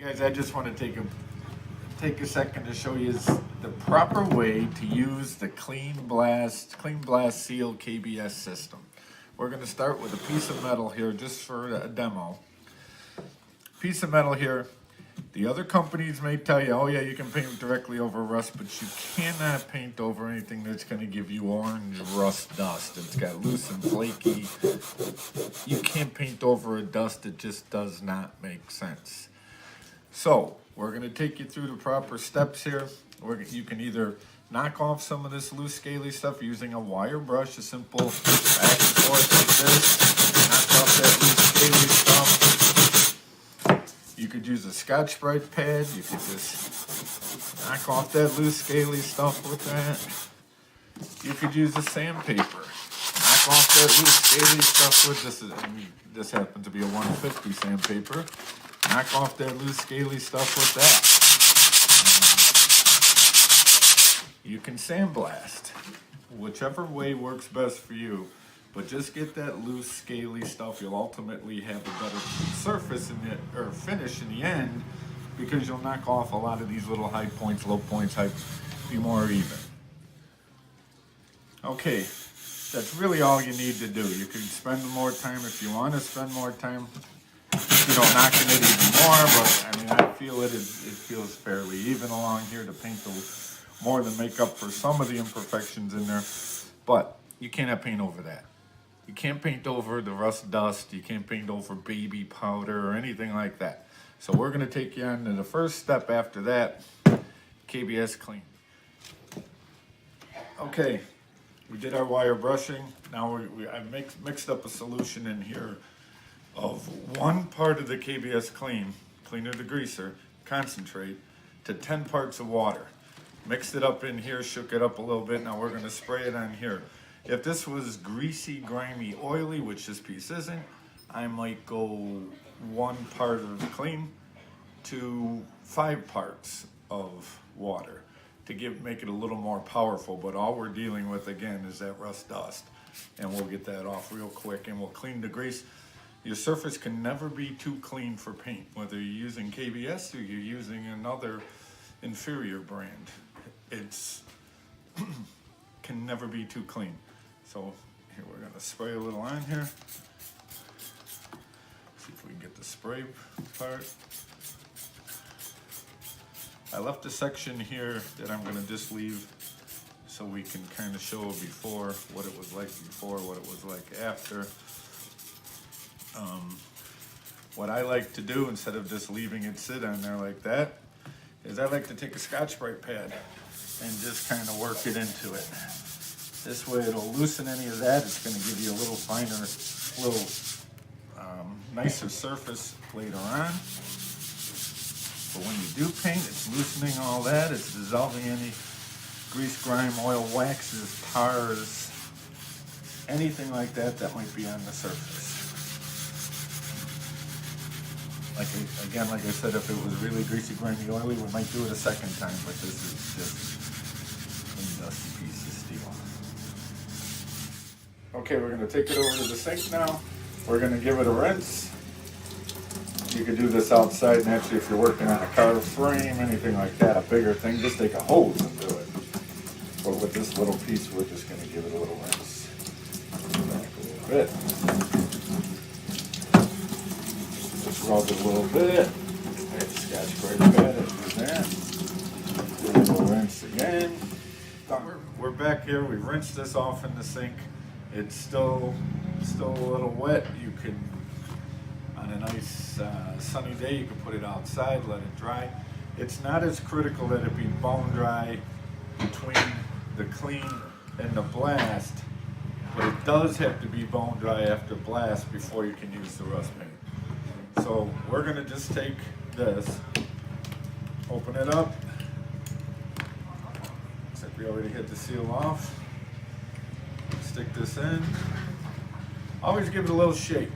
Guys, I just want to take a second to show you the proper way to use the Clean Blast Seal KBS system. We're going to start with a piece of metal here just for a demo. Piece of metal here. The other companies may tell you, oh yeah, you can paint directly over rust, but you cannot paint over anything that's going to give you orange rust dust. It's got loose and flaky. You can't paint over a dust. It just does not make sense. So we're going to take you through the proper steps here. You can either knock off some of this loose scaly stuff using a wire brush, a simple back and forth like this. Knock off that loose scaly stuff. You could use a Scotch-Brite pad. You could just knock off that loose scaly stuff with that. You could use a sandpaper. Knock off that loose scaly stuff with this happens to be a 150 sandpaper. Knock off that loose scaly stuff with that. You can sandblast, whichever way works best for you, but just get that loose scaly stuff. You'll ultimately have a better surface or finish in the end, because you'll knock off a lot of these little high points, low points, be more even. Okay, that's really all you need to do. You can spend more time if you want to spend more time. Knocking it even more, but I mean, I feel it feels fairly even along here to paint more than make up for some of the imperfections in there, but you cannot paint over that. You can't paint over the rust dust, you can't paint over baby powder or anything like that. So we're going to take you on to the first step after that, KBS Clean. Okay, we did our wire brushing. Now I've mixed up a solution in here of one part of the KBS cleaner degreaser, concentrate, to 10 parts of water. Mixed it up in here, shook it up a little bit. Now we're going to spray it on here. If this was greasy, grimy, oily, which this piece isn't, I might go 1 part of clean to 5 parts of water to make it a little more powerful. But all we're dealing with again is that rust dust, and we'll get that off real quick, and we'll clean the grease. Your surface can never be too clean for paint, whether you're using KBS or you're using another inferior brand. It's can never be too clean. So here we're going to spray a little on here. See if we can get the spray part. I left a section here that I'm going to just leave so we can kind of show before what it was like before, what it was like after. What I like to do, instead of just leaving it sit on there like that, is I like to take a Scotch-Brite pad and just kind of work it into it. This way it'll loosen any of that. It's going to give you a little finer, nicer surface later on. But when you do paint, it's loosening all that. It's dissolving any grease, grime, oil, waxes, tars, anything like that might be on the surface. Like I said, if it was really greasy, grimy, oily, we might do it a second time, but this is just a clean, dusty piece of steel. Okay, we're going to take it over to the sink now. We're going to give it a rinse. You could do this outside, naturally, if you're working on a car frame, anything like that, a bigger thing, just take a hose and do it. But with this little piece, we're just going to give it a little rinse. Back a little bit. Rub it a little bit. Scotch-Brite pad, do that. Do a little rinse again. We're back here. We've rinsed this off in the sink. It's still a little wet. You can, on a nice sunny day, you can put it outside, let it dry. It's not as critical that it be bone dry between the clean and the blast, but it does have to be bone dry after blast before you can use the rust paint. So we're going to just take this, open it up. Looks like we already hit the seal off. Stick this in. Always give it a little shake.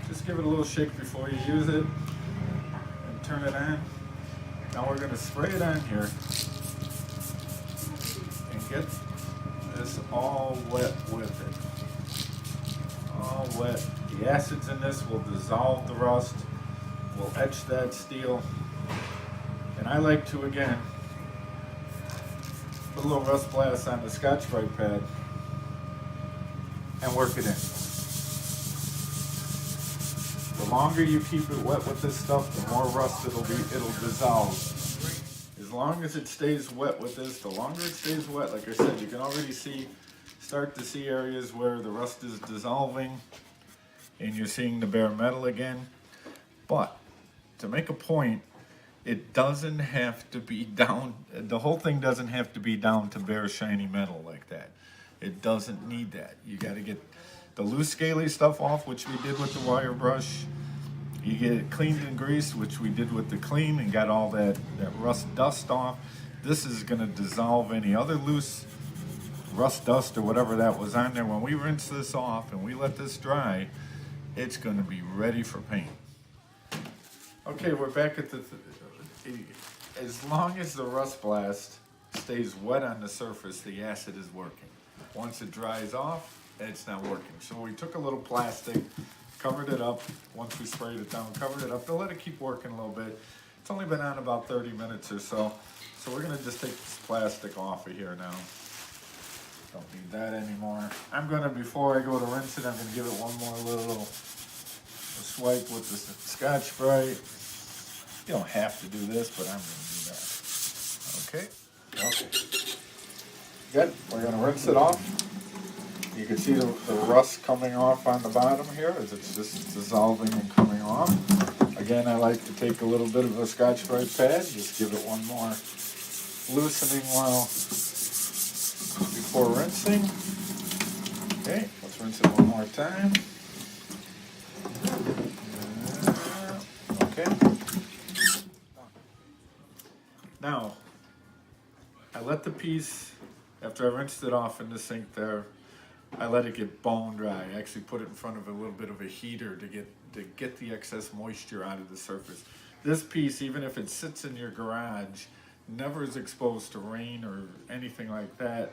Just give it a little shake before you use it and turn it on. Now we're going to spray it on here and get this all wet with it. All wet. The acids in this will dissolve the rust, we'll etch that steel. And I like to, again, put a little rust blast on the Scotch-Brite pad and work it in. The longer you keep it wet with this stuff, the more rust it'll dissolve. As long as it stays wet with this, the longer it stays wet, like I said, you can already start to see areas where the rust is dissolving and you're seeing the bare metal again. But to make a point, it doesn't have to be down, the whole thing doesn't have to be down to bare shiny metal like that. It doesn't need that. You got to get the loose scaly stuff off, which we did with the wire brush. You get it cleaned and greased, which we did with the clean, and got all that rust dust off. This is going to dissolve any other loose rust dust or whatever that was on there. When we rinse this off and we let this dry, it's going to be ready for paint. Okay, we're back at as long as the rust blast stays wet on the surface, the acid is working. Once it dries off, it's not working. So we took a little plastic, covered it up. Once we sprayed it down, covered it up to let it keep working a little bit. It's only been on about 30 minutes or so. So we're gonna just take this plastic off of here now. Don't need that anymore. I'm gonna, before I go to rinse it, I'm gonna give it one more little swipe with the Scotch-Brite. You don't have to do this, but I'm gonna do that. Okay. Good, we're gonna rinse it off. You can see the rust coming off on the bottom here as it's just dissolving and coming off. Again, I like to take a little bit of a Scotch-Brite pad, just give it one more loosening before rinsing. Okay, let's rinse it one more time. Okay. Now, I let the piece, after I rinsed it off in the sink there, I let it get bone dry. I actually put it in front of a little bit of a heater to get the excess moisture out of the surface. This piece, even if it sits in your garage, never is exposed to rain or anything like that.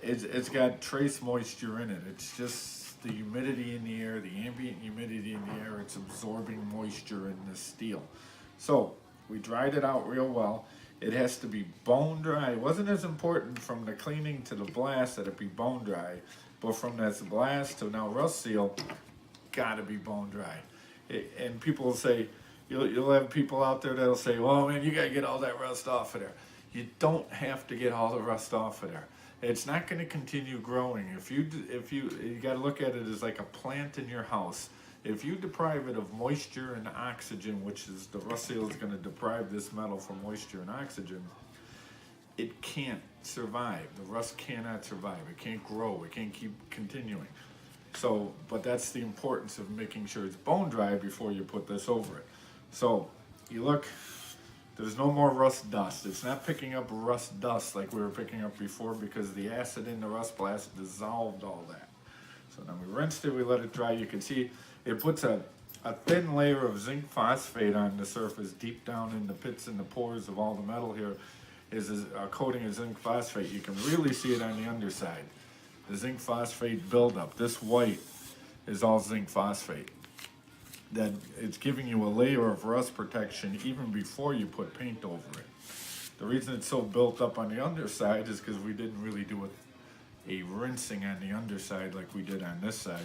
It's got trace moisture in it. It's just the humidity in the air, the ambient humidity in the air. It's absorbing moisture in the steel. So we dried it out real well. It has to be bone dry. It wasn't as important from the cleaning to the blast that it be bone dry, but from that blast to now RustSeal, gotta be bone dry. And people will say, you'll have people out there that'll say, well, man, you gotta get all that rust off of there. You don't have to get all the rust off of there. It's not gonna continue growing. You gotta look at it as like a plant in your house. If you deprive it of moisture and oxygen, which is the RustSeal is going to deprive this metal from moisture and oxygen, it can't survive. The rust cannot survive. It can't grow. It can't keep continuing. So, but that's the importance of making sure it's bone dry before you put this over it. So, you look, there's no more rust dust. It's not picking up rust dust like we were picking up before because the acid in the rust blast dissolved all that. So now we rinsed it, we let it dry. You can see it puts a thin layer of zinc phosphate on the surface deep down in the pits and the pores of all the metal here is a coating of zinc phosphate. You can really see it on the underside. The zinc phosphate buildup. This white is all zinc phosphate. Then it's giving you a layer of rust protection even before you put paint over it. The reason it's so built up on the underside is because we didn't really do a rinsing on the underside like we did on this side,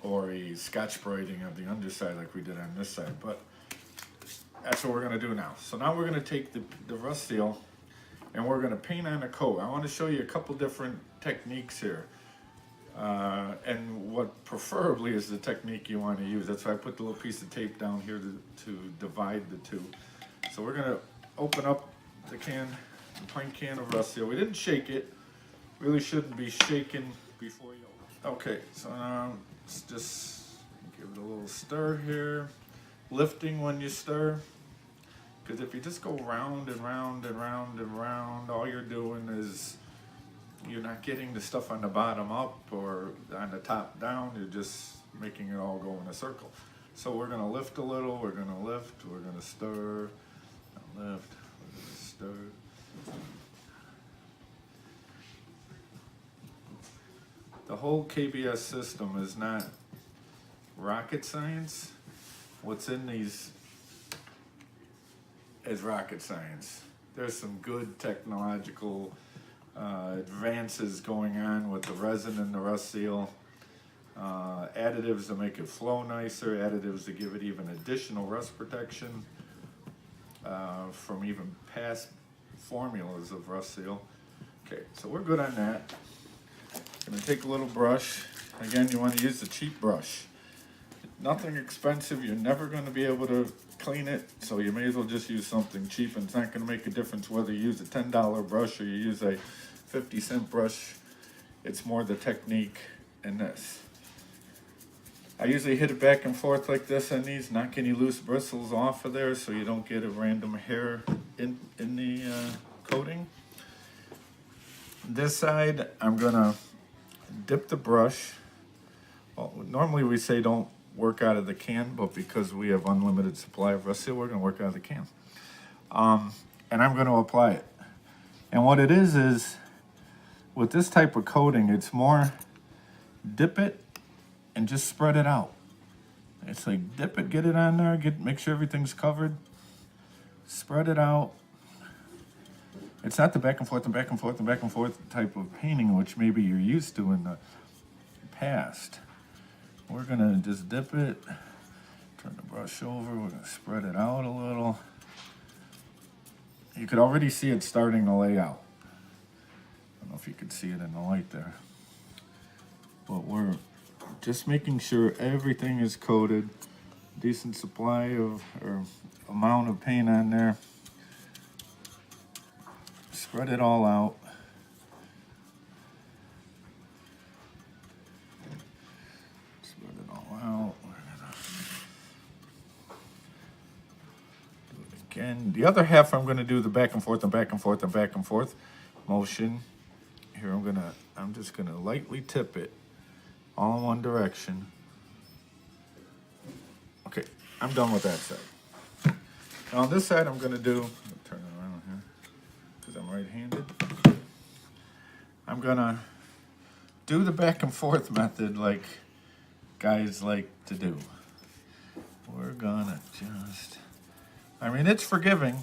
or a Scotch-Briting of the underside like we did on this side. But that's what we're going to do now. So now we're going to take the RustSeal and we're going to paint on a coat. I want to show you a couple different techniques here. And what preferably is the technique you want to use. That's why I put the little piece of tape down here to divide the two. So we're going to open up the pint can of RustSeal. We didn't shake it. Really shouldn't be shaken before you open. Okay, so now let's just give it a little stir here. Lifting when you stir. Because if you just go round and round and round and round, all you're doing is you're not getting the stuff on the bottom up or on the top down. You're just making it all go in a circle. So we're going to lift a little. We're going to lift. We're going to stir. Lift. We're going to stir. The whole KBS system is not rocket science. what's in these is rocket science. There's some good technological advances going on with the resin and the RustSeal. Additives to make it flow nicer, additives to give it even additional rust protection from even past formulas of RustSeal. Okay, so we're good on that. Gonna take a little brush. Again, you want to use the cheap brush. Nothing expensive, you're never going to be able to clean it, so you may as well just use something cheap, and it's not going to make a difference whether you use a $10 brush or you use a 50-cent brush. It's more the technique in this. I usually hit it back and forth like this on these, knock any loose bristles off of there so you don't get a random hair in the coating. This side, I'm going to dip the brush. Well, normally we say don't work out of the can, but because we have unlimited supply of RustSeal, we're going to work out of the can. And I'm going to apply it. And what it is with this type of coating, it's more dip it and just spread it out. It's like dip it, get it on there, make sure everything's covered, spread it out. It's not the back and forth and back and forth and back and forth type of painting, which maybe you're used to in the past. We're gonna just dip it, turn the brush over, we're gonna spread it out a little. You could already see it starting to lay out. I don't know if you could see it in the light there. But we're just making sure everything is coated, decent supply of, or amount of paint on there. Spread it all out. And the other half, I'm going to do the back and forth and back and forth and back and forth motion. Here, I'm just going to lightly tip it all in one direction. Okay, I'm done with that side. Now on this side, I'm going to do, turn it around here because I'm right-handed. I'm going to do the back and forth method like guys like to do. We're going to just... I mean, it's forgiving,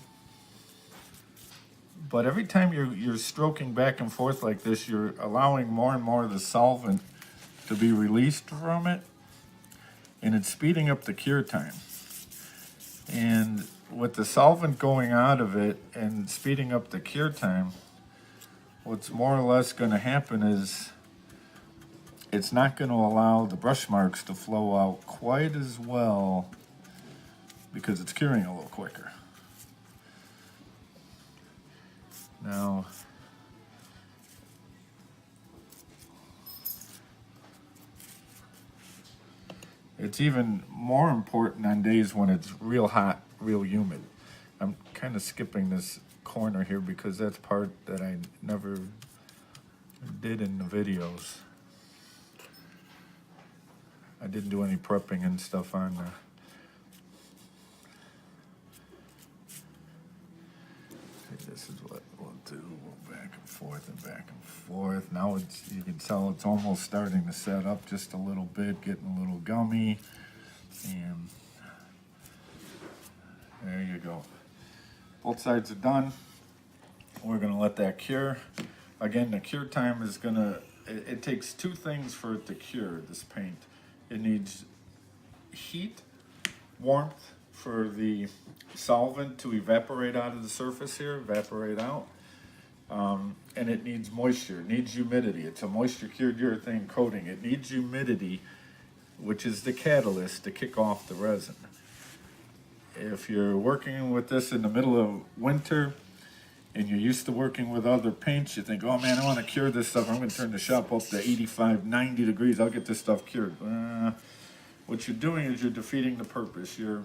but every time you're stroking back and forth like this, you're allowing more and more of the solvent to be released from it, and it's speeding up the cure time. And with the solvent going out of it and speeding up the cure time, what's more or less going to happen is it's not going to allow the brush marks to flow out quite as well because it's curing a little quicker. Now, it's even more important on days when it's real hot, real humid. I'm kind of skipping this corner here because that's part that I never did in the videos. I didn't do any prepping and stuff on there. This is what we'll do. We'll back and forth and back and forth. Now you can tell it's almost starting to set up just a little bit, getting a little gummy. And there you go. Both sides are done. We're gonna let that cure. Again, the cure time is gonna, it takes two things for it to cure, this paint. It needs heat, warmth, for the solvent to evaporate out of the surface here, evaporate out. And it needs moisture, it needs humidity. It's a moisture cured urethane coating. It needs humidity, which is the catalyst to kick off the resin. If you're working with this in the middle of winter and you're used to working with other paints, you think, oh man, I want to cure this stuff. I'm going to turn the shop up to 85, 90 degrees. I'll get this stuff cured. What you're doing is you're defeating the purpose. You're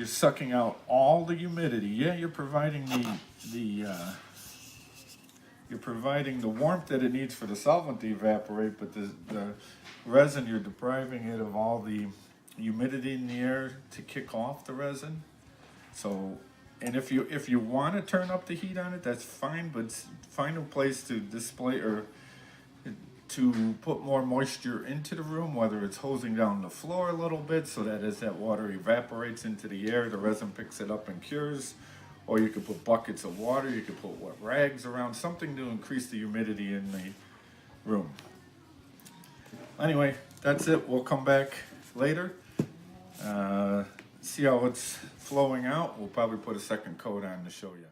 sucking out all the humidity. Yeah, you're providing you're providing the warmth that it needs for the solvent to evaporate, but the resin, you're depriving it of all the humidity in the air to kick off the resin. So, and if you want to turn up the heat on it, that's fine, but find a place to display or to put more moisture into the room, whether it's hosing down the floor a little bit so that as that water evaporates into the air, the resin picks it up and cures. Or you could put buckets of water, you could put wet rags around, something to increase the humidity in the room. Anyway, that's it. We'll come back later, see how it's flowing out. We'll probably put a second coat on to show you.